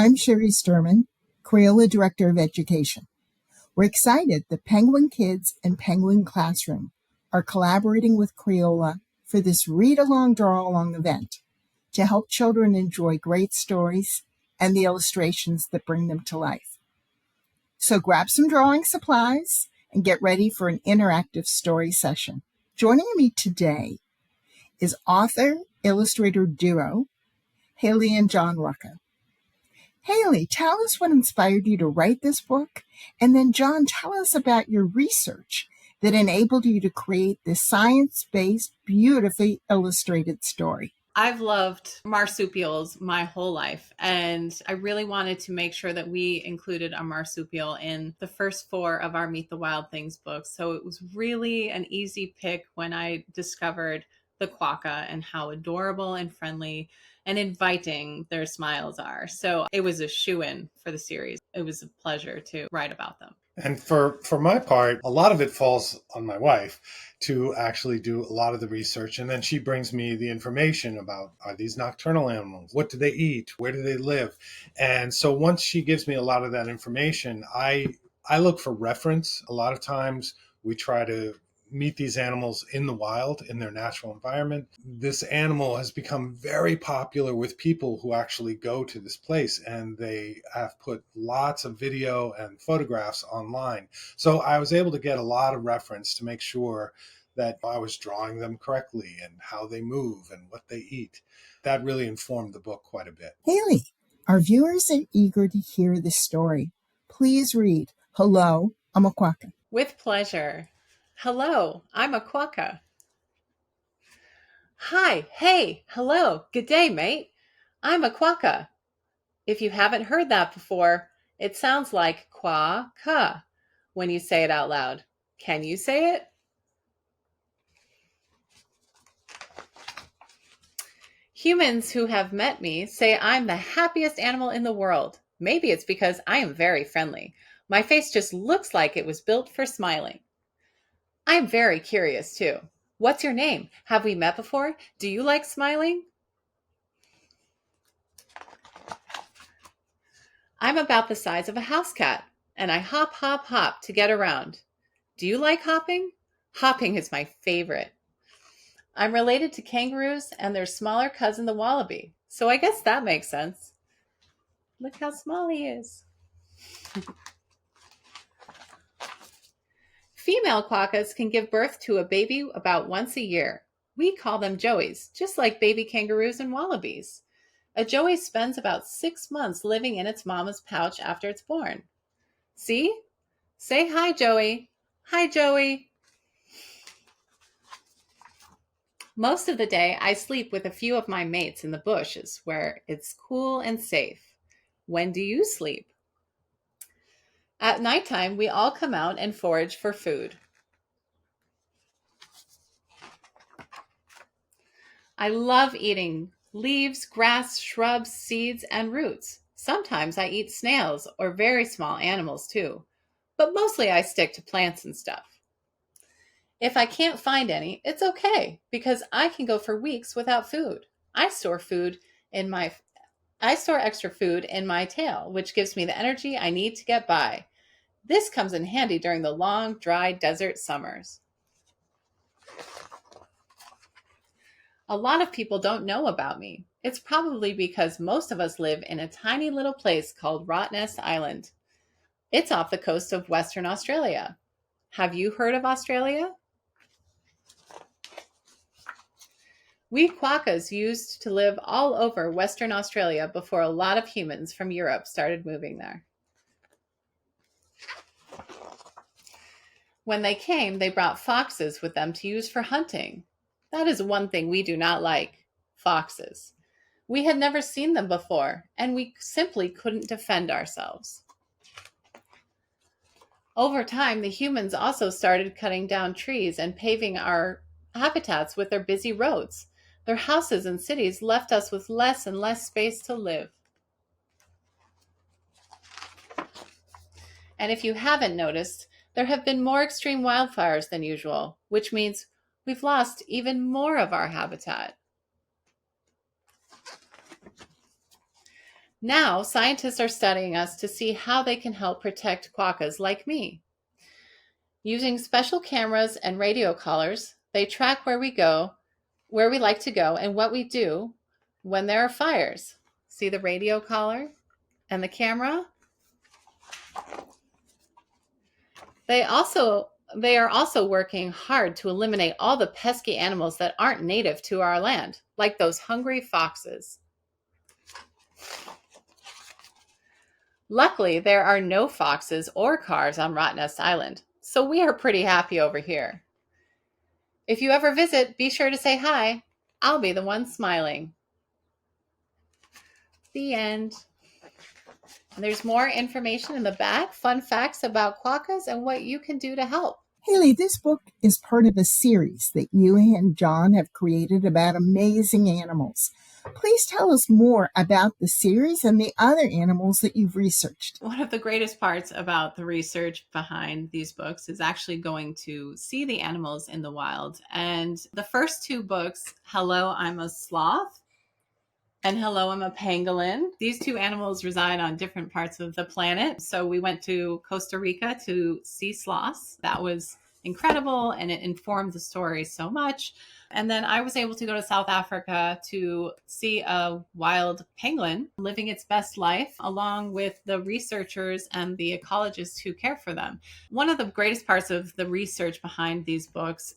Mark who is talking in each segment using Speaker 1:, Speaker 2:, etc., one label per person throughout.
Speaker 1: I'm Sherry Sturman, Crayola Director of Education. We're excited that Penguin Kids and Penguin Classroom are collaborating with Crayola for this read-along, draw-along event to help children enjoy great stories and the illustrations that bring them to life. So grab some drawing supplies and get ready for an interactive story session. Joining me today is author-illustrator duo Hayley and John Rocco. Hayley, tell us what inspired you to write this book, and then John, tell us about your research that enabled you to create this science-based, beautifully illustrated story.
Speaker 2: I've loved marsupials my whole life, and I really wanted to make sure that we included a marsupial in the first 4 of our Meet the Wild Things books. So it was really an easy pick when I discovered the Quokka and how adorable and friendly and inviting their smiles are. So it was a shoo-in for the series. It was a pleasure to write about them.
Speaker 3: And for my part, a lot of it falls on my wife to actually do a lot of the research. And then she brings me the information about, are these nocturnal animals? What do they eat? Where do they live? And so once she gives me a lot of that information, I look for reference. A lot of times we try to meet these animals in the wild, in their natural environment. This animal has become very popular with people who actually go to this place, and they have put lots of video and photographs online. So I was able to get a lot of reference to make sure that I was drawing them correctly and how they move and what they eat. That really informed the book quite a bit.
Speaker 1: Hayley, our viewers are eager to hear this story. Please read, Hello, I'm a Quokka.
Speaker 2: With pleasure. Hello, I'm a Quokka. Hi, hey, hello, good day, mate. I'm a Quokka. If you haven't heard that before, it sounds like Quokka when you say it out loud. Can you say it? Humans who have met me say I'm the happiest animal in the world. Maybe it's because I am very friendly. My face just looks like it was built for smiling. I am very curious too. What's your name? Have we met before? Do you like smiling? I'm about the size of a house cat, and I hop, hop, hop to get around. Do you like hopping? Hopping is my favorite. I'm related to kangaroos and their smaller cousin, the wallaby, so I guess that makes sense. Look how small he is. Female quokkas can give birth to a baby about once a year. We call them joeys, just like baby kangaroos and wallabies. A joey spends about 6 months living in its mama's pouch after it's born. See? Say hi, Joey. Hi, Joey. Most of the day, I sleep with a few of my mates in the bushes where it's cool and safe. When do you sleep? At nighttime, we all come out and forage for food. I love eating leaves, grass, shrubs, seeds, and roots. Sometimes I eat snails or very small animals too, but mostly I stick to plants and stuff. If I can't find any, it's okay because I can go for weeks without food. I store extra food in my tail, which gives me the energy I need to get by. This comes in handy during the long, dry desert summers. A lot of people don't know about me. It's probably because most of us live in a tiny little place called Rottnest Island. It's off the coast of Western Australia. Have you heard of Australia? We quokkas used to live all over Western Australia before a lot of humans from Europe started moving there. When they came, they brought foxes with them to use for hunting. That is one thing we do not like, foxes. We had never seen them before, and we simply couldn't defend ourselves. Over time, the humans also started cutting down trees and paving our habitats with their busy roads. Their houses and cities left us with less and less space to live. And if you haven't noticed, there have been more extreme wildfires than usual, which means we've lost even more of our habitat. Now, scientists are studying us to see how they can help protect quokkas like me. Using special cameras and radio collars, they track where we go, where we like to go, and what we do when there are fires. See the radio collar and the camera? They are also working hard to eliminate all the pesky animals that aren't native to our land, like those hungry foxes. Luckily, there are no foxes or cars on Rottnest Island, so we are pretty happy over here. If you ever visit, be sure to say hi. I'll be the one smiling. The end. And there's more information in the back, fun facts about quokkas and what you can do to help.
Speaker 1: Hayley, this book is part of a series that you and John have created about amazing animals. Please tell us more about the series and the other animals that you've researched.
Speaker 2: One of the greatest parts about the research behind these books is actually going to see the animals in the wild. And the first two books, Hello, I'm a Sloth, and Hello, I'm a Pangolin. These two animals reside on different parts of the planet. So we went to Costa Rica to see sloths. That was incredible, and it informed the story so much. And then I was able to go to South Africa to see a wild pangolin living its best life, along with the researchers and the ecologists who care for them. One of the greatest parts of the research behind these books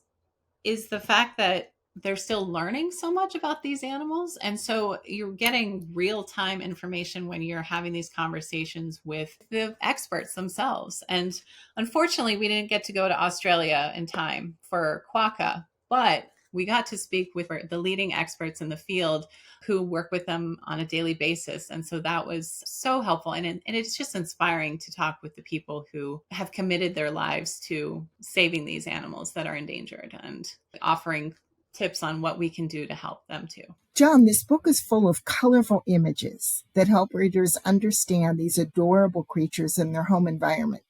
Speaker 2: is the fact that they're still learning so much about these animals. And so you're getting real-time information when you're having these conversations with the experts themselves. And unfortunately, we didn't get to go to Australia in time for Quokka, but we got to speak with the leading experts in the field who work with them on a daily basis. And so that was so helpful. And it's just inspiring to talk with the people who have committed their lives to saving these animals that are endangered and offering tips on what we can do to help them too.
Speaker 1: John, this book is full of colorful images that help readers understand these adorable creatures in their home environment.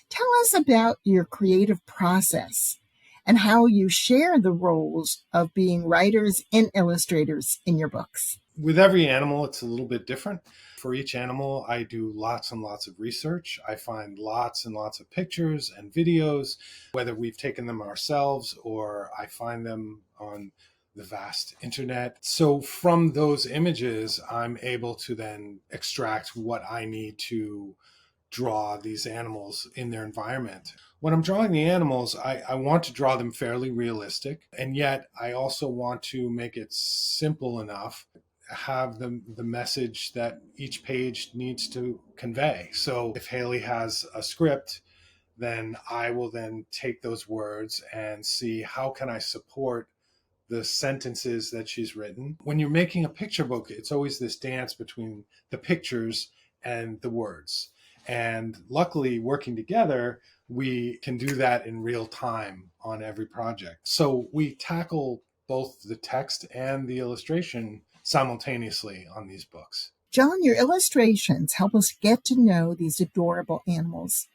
Speaker 1: Tell us about your creative process and how you share the roles of being writers and illustrators in your books.
Speaker 3: With every animal, it's a little bit different. For each animal, I do lots and lots of research. I find lots and lots of pictures and videos, whether we've taken them ourselves or I find them on the vast internet. So from those images, I'm able to then extract what I need to draw these animals in their environment. When I'm drawing the animals, I want to draw them fairly realistic, and yet I also want to make it simple enough, have the message that each page needs to convey. So if Hayley has a script, then I will then take those words and see how can I support the sentences that she's written. When you're making a picture book, it's always this dance between the pictures and the words. And luckily, working together, we can do that in real time on every project. So we tackle both the text and the illustration simultaneously on these books.
Speaker 1: John, your illustrations help us get to know these adorable animals.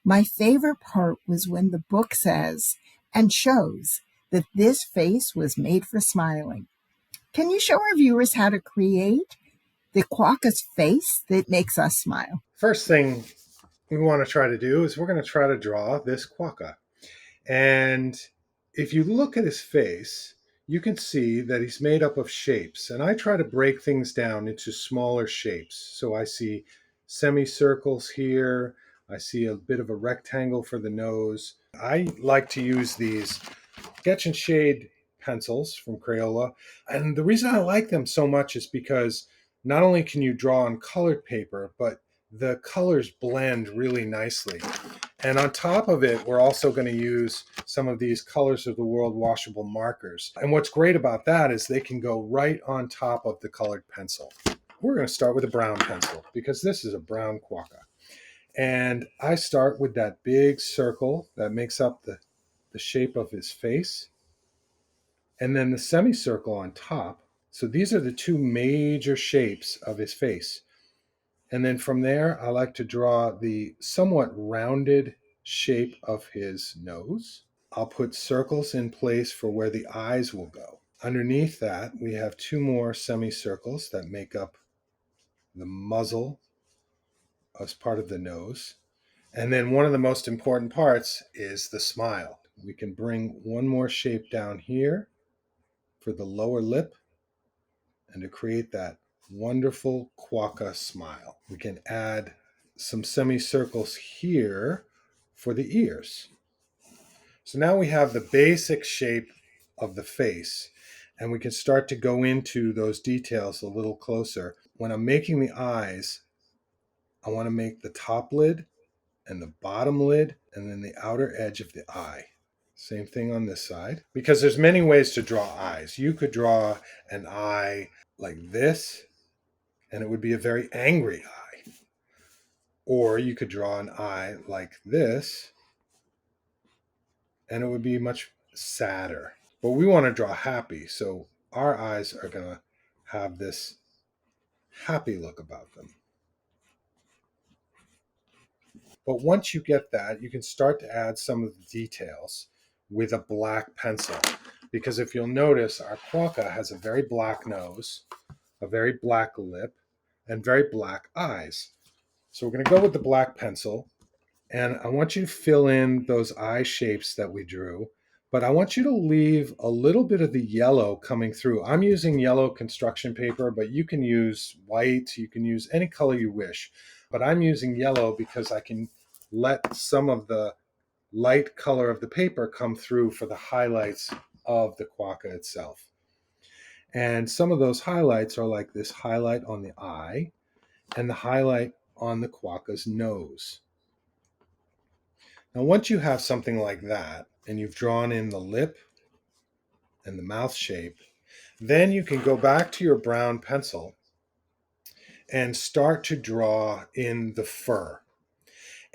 Speaker 1: My favorite part was when the book says and shows that this face was made for smiling. Can you show our viewers how to create the quokka's face that makes us smile?
Speaker 3: First thing we want to try to do is we're going to try to draw this quokka. And if you look at his face, you can see that he's made up of shapes. And I try to break things down into smaller shapes. So I see semicircles here. I see a bit of a rectangle for the nose. I like to use these sketch and shade pencils from Crayola. And the reason I like them so much is because not only can you draw on colored paper, but the colors blend really nicely. And on top of it, we're also going to use some of these Colors of the World washable markers. And what's great about that is they can go right on top of the colored pencil. We're going to start with a brown pencil because this is a brown quokka. And I start with that big circle that makes up the shape of his face. And then the semicircle on top. So these are the two major shapes of his face. And then from there, I like to draw the somewhat rounded shape of his nose. I'll put circles in place for where the eyes will go. Underneath that, we have two more semicircles that make up the muzzle as part of the nose. And then one of the most important parts is the smile. We can bring one more shape down here for the lower lip and to create that wonderful Quokka smile. We can add some semicircles here for the ears. So now we have the basic shape of the face, and we can start to go into those details a little closer. When I'm making the eyes, I want to make the top lid and the bottom lid and then the outer edge of the eye. Same thing on this side, because there's many ways to draw eyes. You could draw an eye like this, and it would be a very angry eye. Or you could draw an eye like this, and it would be much sadder. But we want to draw happy, so our eyes are going to have this happy look about them. But once you get that, you can start to add some of the details with a black pencil. Because if you'll notice, our Quokka has a very black nose, a very black lip, and very black eyes. So we're going to go with the black pencil, and I want you to fill in those eye shapes that we drew, but I want you to leave a little bit of the yellow coming through. I'm using yellow construction paper, but you can use white, you can use any color you wish. But I'm using yellow because I can let some of the light color of the paper come through for the highlights of the Quokka itself. And some of those highlights are like this highlight on the eye and the highlight on the Quokka's nose. Now, once you have something like that, and you've drawn in the lip and the mouth shape, then you can go back to your brown pencil and start to draw in the fur.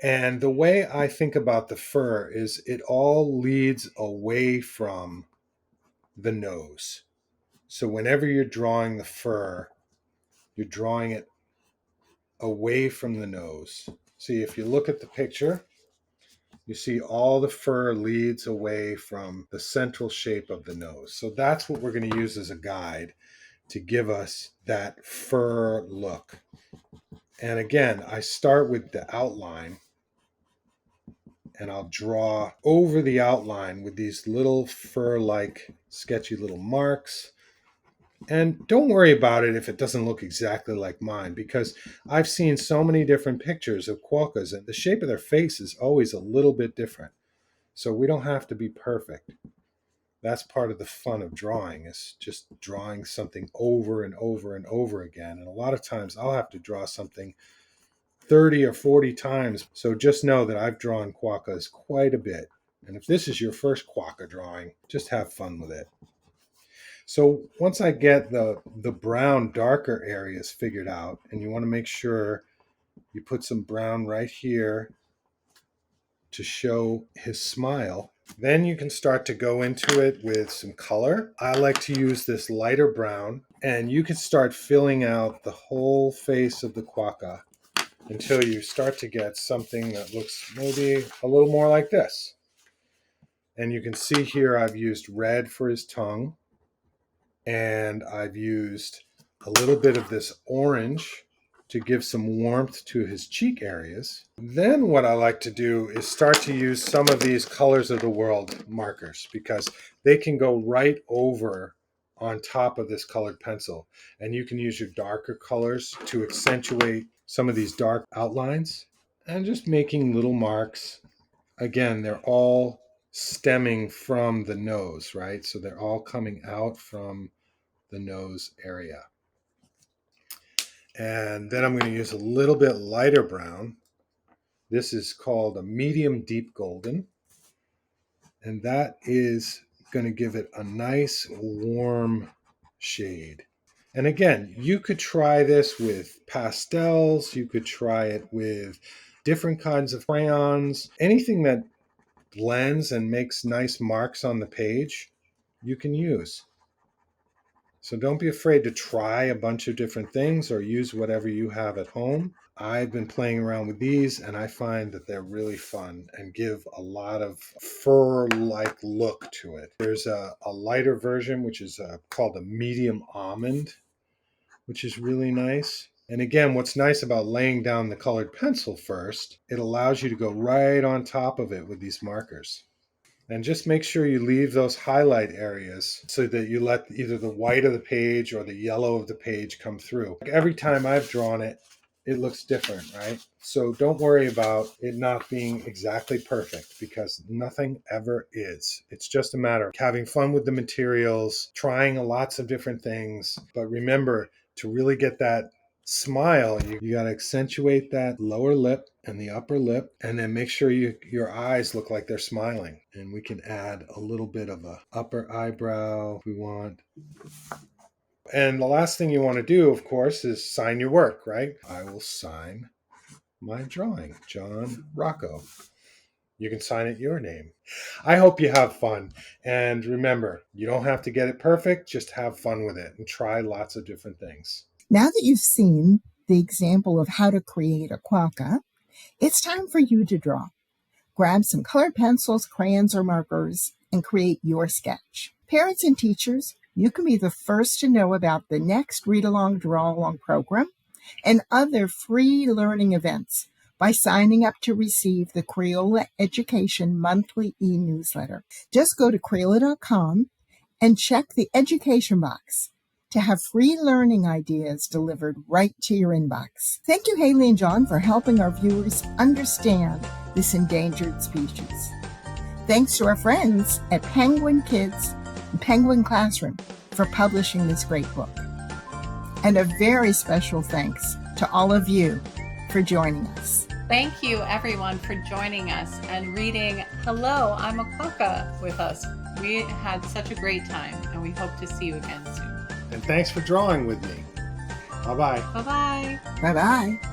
Speaker 3: And the way I think about the fur is it all leads away from the nose. So whenever you're drawing the fur, you're drawing it away from the nose. See, if you look at the picture, you see all the fur leads away from the central shape of the nose. So that's what we're going to use as a guide to give us that fur look. And again, I start with the outline, and I'll draw over the outline with these little fur-like sketchy little marks. And don't worry about it if it doesn't look exactly like mine, because I've seen so many different pictures of Quokkas, and the shape of their face is always a little bit different. So we don't have to be perfect. That's part of the fun of drawing, is just drawing something over and over and over again. And a lot of times I'll have to draw something 30 or 40 times. So just know that I've drawn Quokkas quite a bit. And if this is your first Quokka drawing, just have fun with it. So once I get the brown darker areas figured out, and you want to make sure you put some brown right here to show his smile, then you can start to go into it with some color. I like to use this lighter brown, and you can start filling out the whole face of the Quokka until you start to get something that looks maybe a little more like this. And you can see here I've used red for his tongue, and I've used a little bit of this orange to give some warmth to his cheek areas. Then what I like to do is start to use some of these colors of the world markers, because they can go right over on top of this colored pencil. And you can use your darker colors to accentuate some of these dark outlines, and just making little marks. Again, they're all stemming from the nose, right? So they're all coming out from the nose area. And then I'm going to use a little bit lighter brown. This is called a medium deep golden. And that is going to give it a nice warm shade. And again, you could try this with pastels. You could try it with different kinds of crayons. Anything that blends and makes nice marks on the page, you can use. So don't be afraid to try a bunch of different things or use whatever you have at home. I've been playing around with these, and I find that they're really fun and give a lot of fur-like look to it. There's a lighter version, which is called a medium almond, which is really nice. And again, what's nice about laying down the colored pencil first, it allows you to go right on top of it with these markers. And just make sure you leave those highlight areas so that you let either the white of the page or the yellow of the page come through. Every time I've drawn it, it looks different, right? So don't worry about it not being exactly perfect, because nothing ever is. It's just a matter of having fun with the materials, trying lots of different things. But remember, to really get that smile, you got to accentuate that lower lip and the upper lip, and then make sure your eyes look like they're smiling. And we can add a little bit of a upper eyebrow if we want. And the last thing you want to do, of course, is sign your work, right? I will sign my drawing, John Rocco. You can sign it your name. I hope you have fun. And remember, you don't have to get it perfect. Just have fun with it and try lots of different things.
Speaker 1: Now that you've seen the example of how to create a quokka, it's time for you to draw. Grab some colored pencils, crayons, or markers and create your sketch. Parents and teachers, you can be the first to know about the next read-along, draw-along program and other free learning events by signing up to receive the Crayola Education monthly e-newsletter. Just go to Crayola.com and check the education box to have free learning ideas delivered right to your inbox. Thank you, Hayley and John, for helping our viewers understand this endangered species. Thanks to our friends at Penguin Kids and Penguin Classroom for publishing this great book. And a very special thanks to all of you for joining us.
Speaker 2: Thank you, everyone, for joining us and reading Hello, I'm a Quokka with us. We had such a great time, and we hope to see you again soon.
Speaker 3: And thanks for drawing with me. Bye-bye.
Speaker 2: Bye-bye.
Speaker 1: Bye-bye.